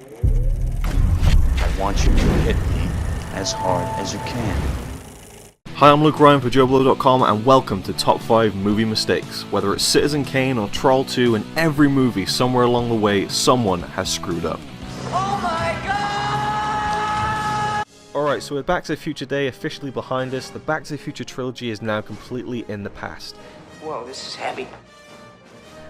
I want you to hit me as hard as you can. Hi, I'm Luke Ryan for JoeBlow.com and welcome to Top 5 Movie Mistakes. Whether it's Citizen Kane or Troll 2, in every movie, somewhere along the way, someone has screwed up. Oh my god! Alright, so with Back to the Future Day officially behind us, the Back to the Future trilogy is now completely in the past. Whoa, this is heavy.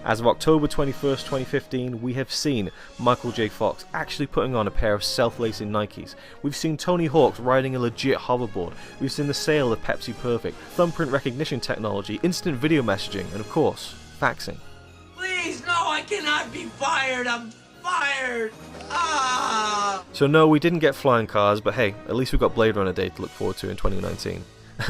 As of October 21st, 2015, we have seen Michael J. Fox actually putting on a pair of self-lacing Nikes. We've seen Tony Hawk riding a legit hoverboard. We've seen the sale of Pepsi Perfect, thumbprint recognition technology, instant video messaging, and of course, faxing. Please, no, I cannot be fired. I'm fired. Ah! So no, we didn't get flying cars, but hey, at least we've got Blade Runner Day to look forward to in 2019.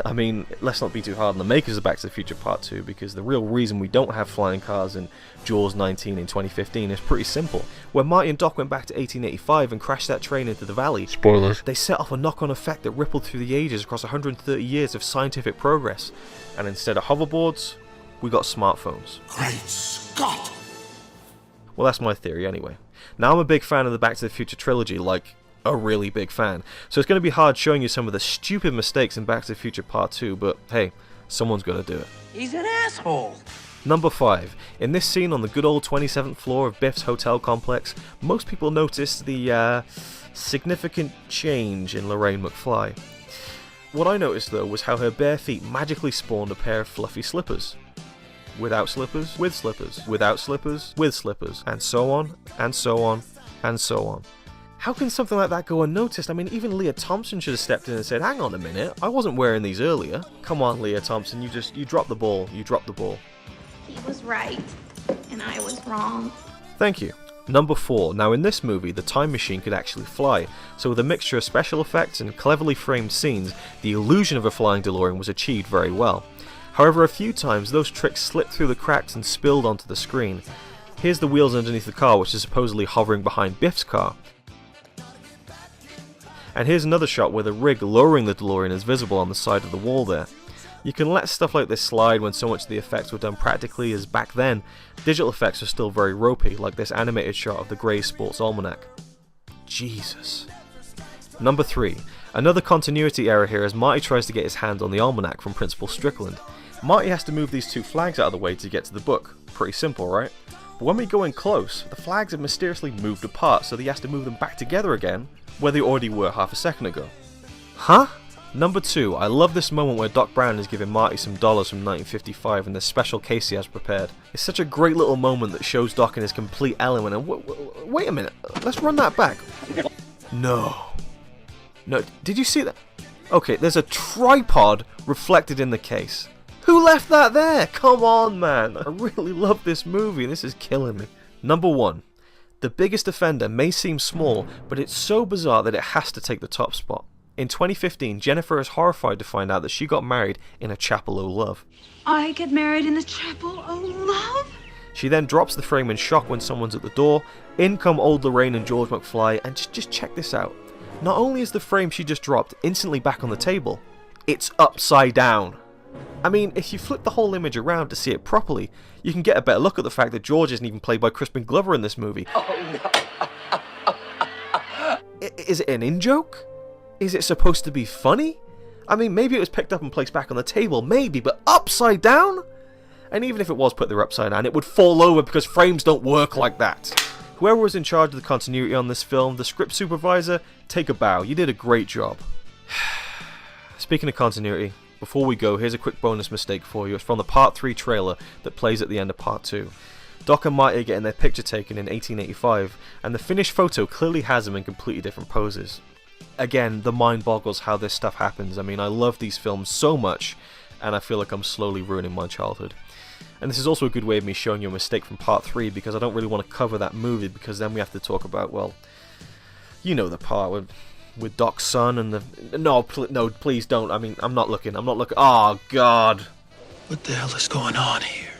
I mean, let's not be too hard on the makers of Back to the Future Part 2, because the real reason we don't have flying cars in Jaws 19 in 2015 is pretty simple. When Marty and Doc went back to 1885 and crashed that train into the valley, spoilers, they set off a knock-on effect that rippled through the ages across 130 years of scientific progress. And instead of hoverboards, we got smartphones. Great Scott! Well, that's my theory anyway. Now, I'm a big fan of the Back to the Future trilogy, like a really big fan. So it's going to be hard showing you some of the stupid mistakes in Back to the Future Part 2, but hey, someone's got to do it. He's an asshole. Number 5. In this scene on the good old 27th floor of Biff's hotel complex, most people noticed the significant change in Lorraine McFly. What I noticed though was how her bare feet magically spawned a pair of fluffy slippers. Without slippers, with slippers, without slippers, with slippers, and so on, and so on, and so on. How can something like that go unnoticed? I mean, even Leah Thompson should have stepped in and said, hang on a minute, I wasn't wearing these earlier. Come on, Leah Thompson, you dropped the ball, you dropped the ball. He was right, and I was wrong. Thank you. Number 4. Now in this movie, the time machine could actually fly, so with a mixture of special effects and cleverly framed scenes, the illusion of a flying DeLorean was achieved very well. However, a few times those tricks slipped through the cracks and spilled onto the screen. Here's the wheels underneath the car, which is supposedly hovering behind Biff's car. And here's another shot where the rig lowering the DeLorean is visible on the side of the wall there. You can let stuff like this slide when so much of the effects were done practically, as back then, digital effects are still very ropey, like this animated shot of the Grey Sports Almanac. Jesus. Number 3. Another continuity error here as Marty tries to get his hands on the almanac from Principal Strickland. Marty has to move these two flags out of the way to get to the book. Pretty simple, right? But when we go in close, the flags have mysteriously moved apart, so he has to move them back together again, where they already were half a second ago. Huh? Number 2, I love this moment where Doc Brown is giving Marty some dollars from 1955 in this special case he has prepared. It's such a great little moment that shows Doc in his complete element, and wait a minute, let's run that back. No, did you see that? Okay, there's a tripod reflected in the case. Who left that there? Come on, man, I really love this movie, this is killing me. Number 1. The biggest offender may seem small, but it's so bizarre that it has to take the top spot. In 2015, Jennifer is horrified to find out that she got married in a chapel o' love. I get married in the chapel of love? She then drops the frame in shock when someone's at the door. In come old Lorraine and George McFly, and just check this out. Not only is the frame she just dropped instantly back on the table, it's upside down. I mean, if you flip the whole image around to see it properly, you can get a better look at the fact that George isn't even played by Crispin Glover in this movie. Oh no. Is it an in-joke? Is it supposed to be funny? I mean, maybe it was picked up and placed back on the table, maybe, but upside down? And even if it was put there upside down, it would fall over because frames don't work like that. Whoever was in charge of the continuity on this film, the script supervisor, take a bow, you did a great job. Speaking of continuity, before we go, here's a quick bonus mistake for you. It's from the Part 3 trailer that plays at the end of Part 2. Doc and Marty are getting their picture taken in 1885, and the finished photo clearly has them in completely different poses. Again, the mind boggles how this stuff happens. I mean, I love these films so much, and I feel like I'm slowly ruining my childhood. And this is also a good way of me showing you a mistake from Part 3, because I don't really want to cover that movie, because then we have to talk about, well, you know the part with Doc's son and the... No, please don't. I mean, I'm not looking. Oh, God. What the hell is going on here?